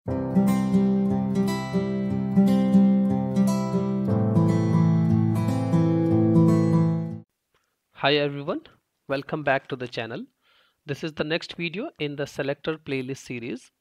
Hi everyone, welcome back to the channel. This is the next video in the selector playlist series.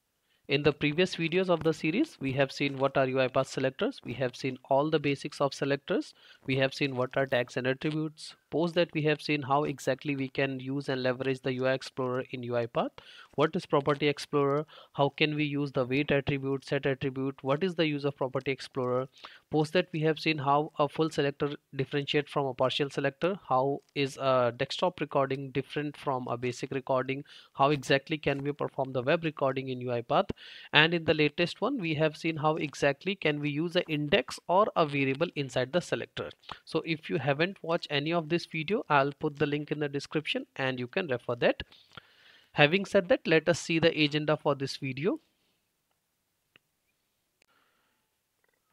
In the previous videos of the series, we have seen what are UiPath selectors, we have seen all the basics of selectors, we have seen what are tags and attributes. Post that we have seen how exactly we can use and leverage the UI Explorer in UiPath. What is Property Explorer? How can we use the wait attribute, set attribute? What is the use of Property Explorer? Post that we have seen how a full selector differentiate from a partial selector. How is a desktop recording different from a basic recording? How exactly can we perform the web recording in UiPath? And in the latest one, we have seen how exactly can we use an index or a variable inside the selector. So if you haven't watched any of this video, I'll put the link in the description and you can refer that. Having said that, let us see the agenda for this video.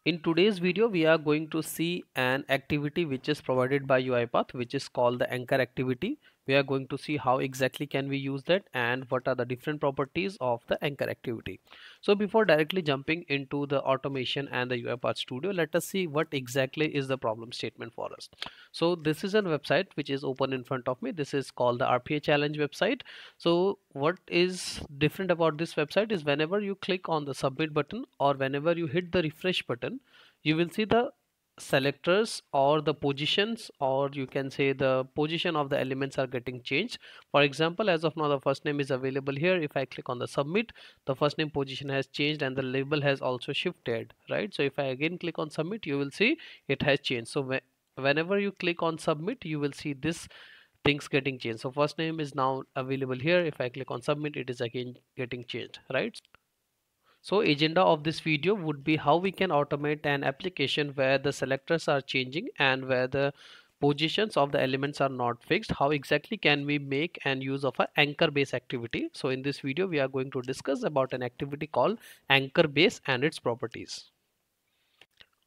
In today's video, we are going to see an activity which is provided by UiPath, which is called the anchor activity. We are going to see how exactly can we use that and what are the different properties of the anchor activity. So before directly jumping into the automation and the UiPath Studio, let us see what exactly is the problem statement for us. So this is a website which is open in front of me. This is called the RPA challenge website. So what is different about this website is whenever you click on the submit button or whenever you hit the refresh button, you will see the selectors or the positions, or you can say the position of the elements are getting changed. For example, as of now the first name is available here. If I click on the submit, the first name position has changed and the label has also shifted, right? So if I again click on submit, you will see it has changed. So whenever you click on submit, you will see this things getting changed. So first name is now available here. If I click on submit, it is again getting changed, right? So agenda of this video would be how we can automate an application where the selectors are changing and where the positions of the elements are not fixed. How exactly can we make an use of an anchor base activity? So in this video, we are going to discuss about an activity called anchor base and its properties.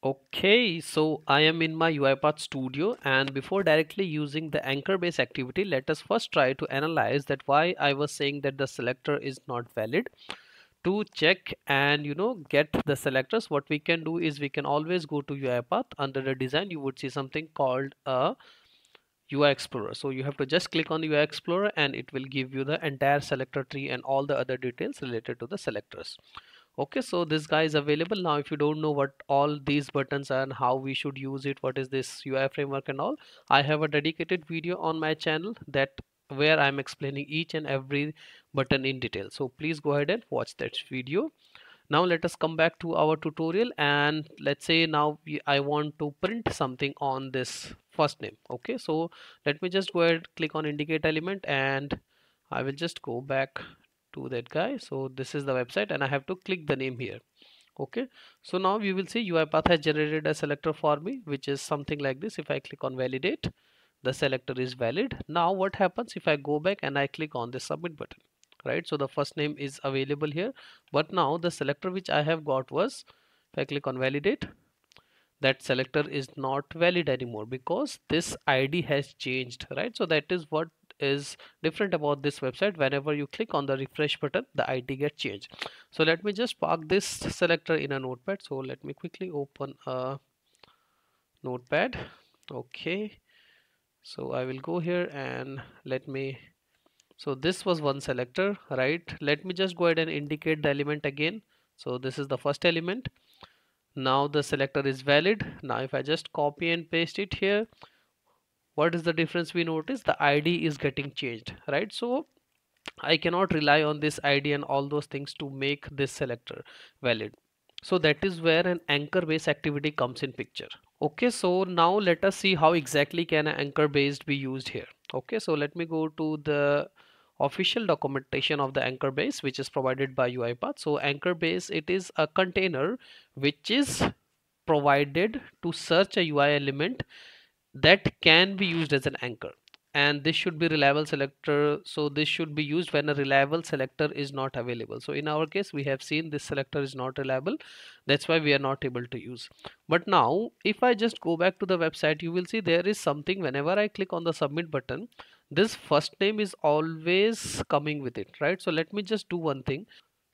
Okay, so I am in my UiPath Studio, and before directly using the anchor base activity, let us first try to analyze that why I was saying that the selector is not valid. To check and get the selectors, what we can do is we can always go to UiPath. Under the design, you would see something called a UI Explorer. So you have to just click on UI Explorer and it will give you the entire selector tree and all the other details related to the selectors. Okay, so this guy is available now. If you don't know what all these buttons are and how we should use it, what is this UI framework and all, I have a dedicated video on my channel that where I'm explaining each and every button in detail. So please go ahead and watch that video. Now let us come back to our tutorial, and let's say now I want to print something on this first name. Okay, so let me just go ahead, click on indicate element, and I will just go back to that guy. So this is the website and I have to click the name here. Okay, so now you will see UiPath has generated a selector for me, which is something like this. If I click on validate, the selector is valid. Now what happens if I go back and I click on the submit button, right? So the first name is available here, but now the selector which I have got was, if I click on validate, that selector is not valid anymore because this ID has changed, right? So that is what is different about this website. Whenever you click on the refresh button, the ID gets changed. So let me just park this selector in a notepad. So let me quickly open a notepad. Okay, so I will go here and let me, so this was one selector, right? Let me just go ahead and indicate the element again. So this is the first element. Now the selector is valid. Now if I just copy and paste it here, what is the difference we notice? The ID is getting changed, right? So I cannot rely on this ID and all those things to make this selector valid. So that is where an anchor based activity comes in picture. Okay, so now let us see how exactly can an anchor based be used here. Okay, so let me go to the official documentation of the anchor base, which is provided by UiPath. So anchor base, it is a container which is provided to search a UI element that can be used as an anchor, and this should be reliable selector. So this should be used when a reliable selector is not available. So in our case, we have seen this selector is not reliable, that's why we are not able to use. But now if I just go back to the website, you will see there is something. Whenever I click on the submit button, this first name is always coming with it, right? So let me just do one thing.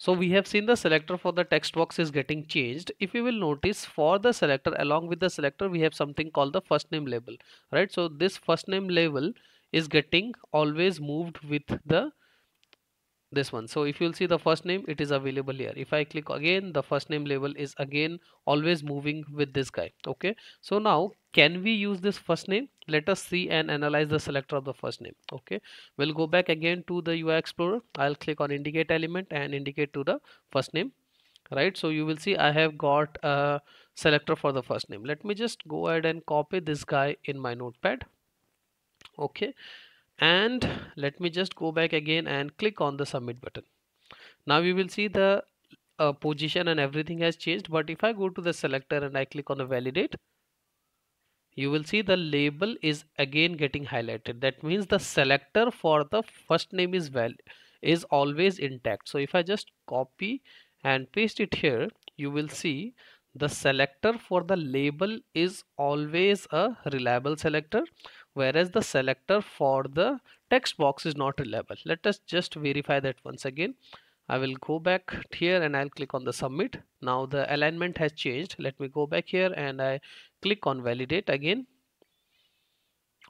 So we have seen the selector for the text box is getting changed. If you will notice, for the selector, along with the selector, we have something called the first name label, right? So this first name label is getting always moved with the this one. So if you'll see the first name, it is available here. If I click again, the first name label is again always moving with this guy. Okay, so now can we use this first name? Let us see and analyze the selector of the first name. Okay, we'll go back again to the UI Explorer. I'll click on indicate element and indicate to the first name, right? So you will see I have got a selector for the first name. Let me just go ahead and copy this guy in my notepad. Okay, and let me just go back again and click on the submit button. Now we will see the position and everything has changed, but if I go to the selector and I click on the validate, you will see the label is again getting highlighted. That means the selector for the first name is always intact. So if I just copy and paste it here, you will see the selector for the label is always a reliable selector, whereas the selector for the text box is not reliable. Let us just verify that once again. I will go back here and I'll click on the submit. Now the alignment has changed. Let me go back here and I click on validate again.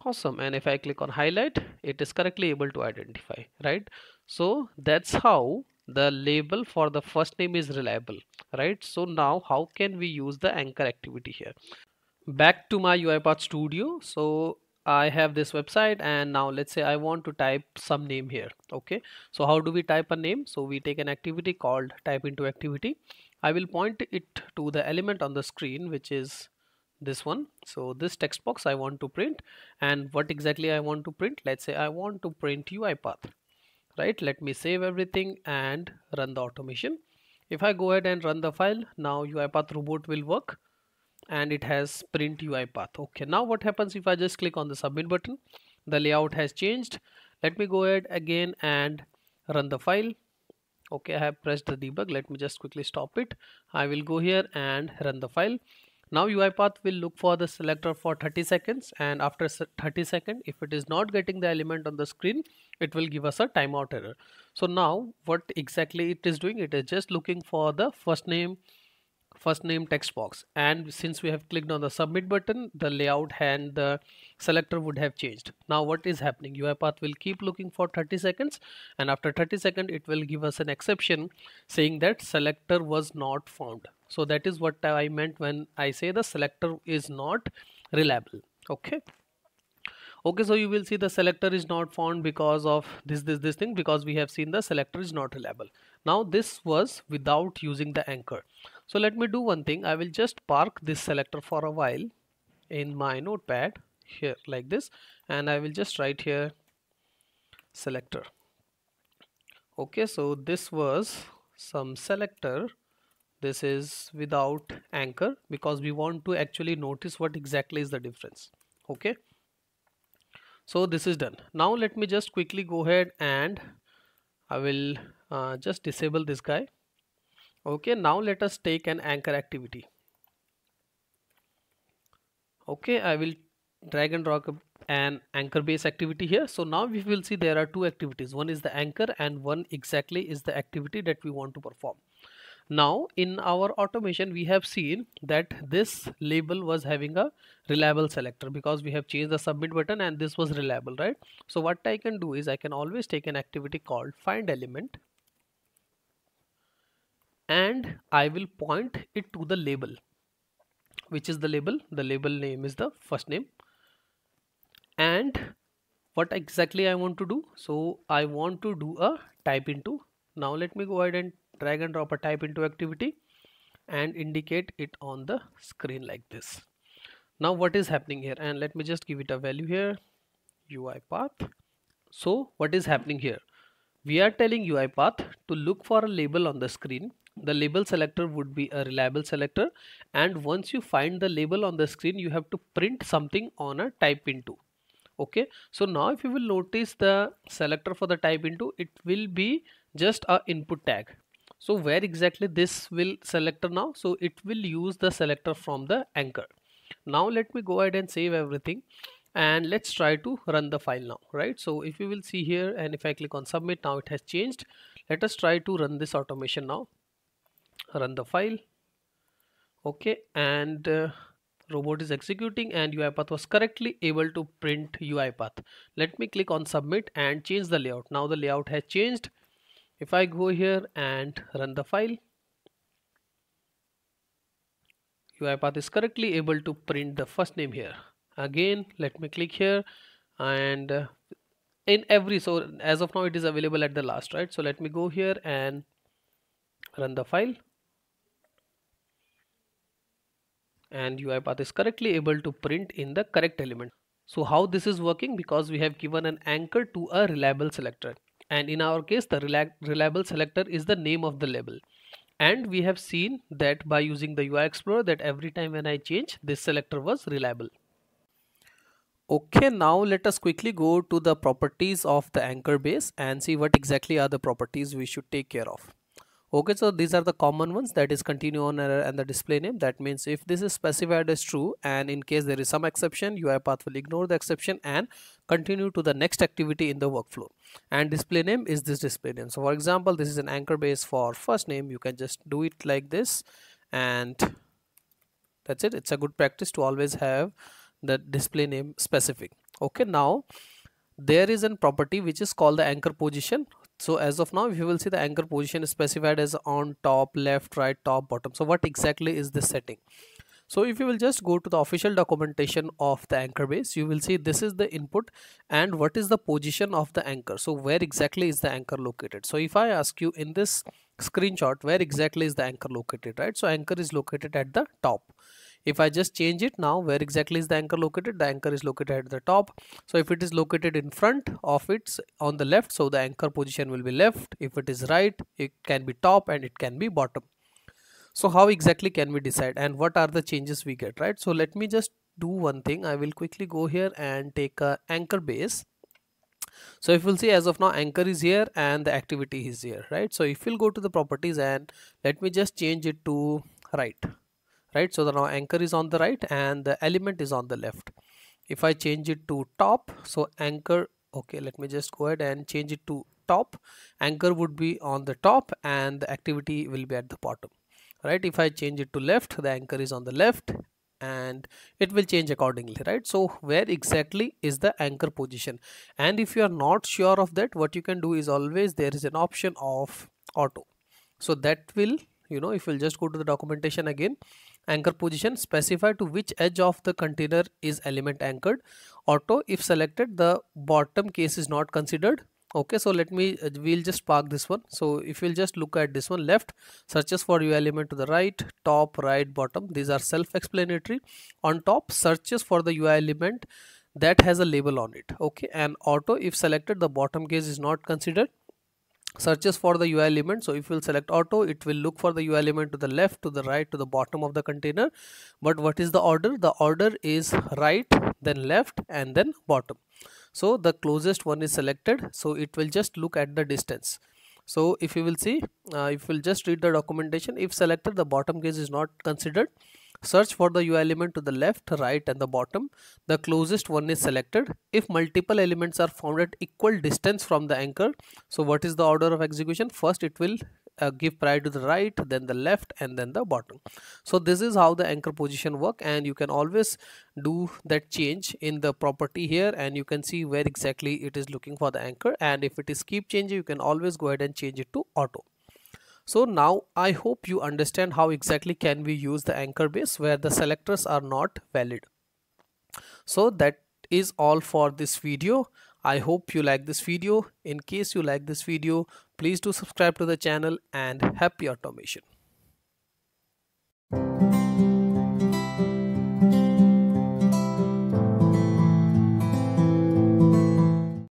Awesome. And if I click on highlight, it is correctly able to identify, right? So that's how the label for the first name is reliable, right? So now how can we use the anchor activity here? Back to my UiPath Studio. So I have this website and now let's say I want to type some name here. Okay, so how do we type a name? So we take an activity called type into activity. I will point it to the element on the screen, which is this one. So this text box I want to print, and what exactly I want to print? Let's say I want to print UiPath, right? Let me save everything and run the automation. If I go ahead and run the file, now UiPath robot will work and it has print UiPath. Okay, now what happens if I just click on the submit button? The layout has changed. Let me go ahead again and run the file. Okay, I have pressed the debug. Let me just quickly stop it. I will go here and run the file. Now UiPath will look for the selector for 30 seconds, and after 30 seconds, if it is not getting the element on the screen, it will give us a timeout error. So now what exactly it is doing? It is just looking for the first name text box, and since we have clicked on the submit button, the layout and the selector would have changed. Now what is happening? UiPath will keep looking for 30 seconds, and after 30 seconds it will give us an exception saying that selector was not found. So that is what I meant when I say the selector is not reliable. Okay, so you will see the selector is not found because of this thing, because we have seen the selector is not reliable. Now this was without using the anchor. So let me do one thing. I will just park this selector for a while in my notepad here like this, and I will just write here selector. Okay, so this was some selector. This is without anchor because we want to actually notice what exactly is the difference. Okay, so this is done. Now let me just quickly go ahead and I will just disable this guy. Okay, now let us take an anchor activity. Okay, I will drag and drop an anchor base activity here. So now we will see there are two activities. One is the anchor and one exactly is the activity that we want to perform. Now in our automation we have seen that this label was having a reliable selector because we have changed the submit button and this was reliable, right? So what I can do is I can always take an activity called find element and I will point it to the label. Which is the label? The label name is the first name. And what exactly I want to do? So I want to do a type into. Now let me go ahead and drag and drop a type into activity and indicate it on the screen like this. Now what is happening here? And let me just give it a value here, UiPath. So what is happening here? We are telling UiPath to look for a label on the screen. The label selector would be a reliable selector, and once you find the label on the screen, you have to print something on a type into. Okay, so now if you will notice the selector for the type into, it will be just a input tag. So where exactly this will selector now? So it will use the selector from the anchor. Now let me go ahead and save everything and let's try to run the file now, right? So if you will see here and if I click on submit, now it has changed. Let us try to run this automation now. Run the file. Okay, and robot is executing and UiPath was correctly able to print UiPath. Let me click on submit and change the layout. Now the layout has changed. If I go here and run the file, UiPath is correctly able to print the first name here. Again, let me click here, and in every, so as of now it is available at the last, right? So let me go here and run the file, and UiPath is correctly able to print in the correct element. So how this is working? Because we have given an anchor to a reliable selector, and in our case the reliable selector is the name of the label. And we have seen that by using the UI Explorer that every time when I change, this selector was reliable. Okay, now let us quickly go to the properties of the anchor base and see what exactly are the properties we should take care of. Okay, so these are the common ones, that is continue on error and the display name. That means if this is specified as true and in case there is some exception, UiPath will ignore the exception and continue to the next activity in the workflow. And display name is this display name. So for example, this is an anchor base for first name. You can just do it like this, and that's it. It's a good practice to always have the display name specific. Okay, now there is a property which is called the anchor position. So as of now, if you will see, the anchor position is specified as on, top, left, right, top, bottom. So what exactly is this setting? So if you will just go to the official documentation of the anchor base, you will see this is the input and what is the position of the anchor. So where exactly is the anchor located? So if I ask you in this screenshot, where exactly is the anchor located, right? So anchor is located at the top. If I just change it now, where exactly is the anchor located? The anchor is located at the top. So if it is located in front of it on the left, so the anchor position will be left. If it is right, it can be top and it can be bottom. So how exactly can we decide and what are the changes we get, right? So let me just do one thing. I will quickly go here and take a anchor base. So if you'll see, as of now anchor is here and the activity is here, right? So if you'll go to the properties and let me just change it to right. So the now anchor is on the right and the element is on the left. If I change it to top, so anchor, okay, let me just go ahead and change it to top. Anchor would be on the top and the activity will be at the bottom, right? If I change it to left, the anchor is on the left and it will change accordingly, right? So where exactly is the anchor position? And if you are not sure of that, what you can do is always there is an option of auto. So that will, if you'll just go to the documentation again, anchor position, specify to which edge of the container is element anchored. Auto, if selected, the bottom case is not considered. Okay, so let me we'll just park this one. So if you'll just look at this one, left searches for UI element to the right, top, right, bottom, these are self-explanatory. On top, searches for the UI element that has a label on it. Okay, and auto, if selected, the bottom case is not considered. Searches for the UI element, so if you will select auto, it will look for the UI element to the left, to the right, to the bottom of the container. But what is the order? The order is right, then left, and then bottom. So the closest one is selected, so it will just look at the distance. So if you will see, if you will just read the documentation, if selected, the bottom case is not considered. Search for the UI element to the left, right, and the bottom. The closest one is selected. If multiple elements are found at equal distance from the anchor, so what is the order of execution? First it will give priority to the right, then the left, and then the bottom. So this is how the anchor position work, and you can always do that change in the property here, and you can see where exactly it is looking for the anchor. And if it is keep changing, you can always go ahead and change it to auto. So now I hope you understand how exactly can we use the anchor base where the selectors are not valid. So that is all for this video. I hope you like this video. In case you like this video, please do subscribe to the channel, and happy automation.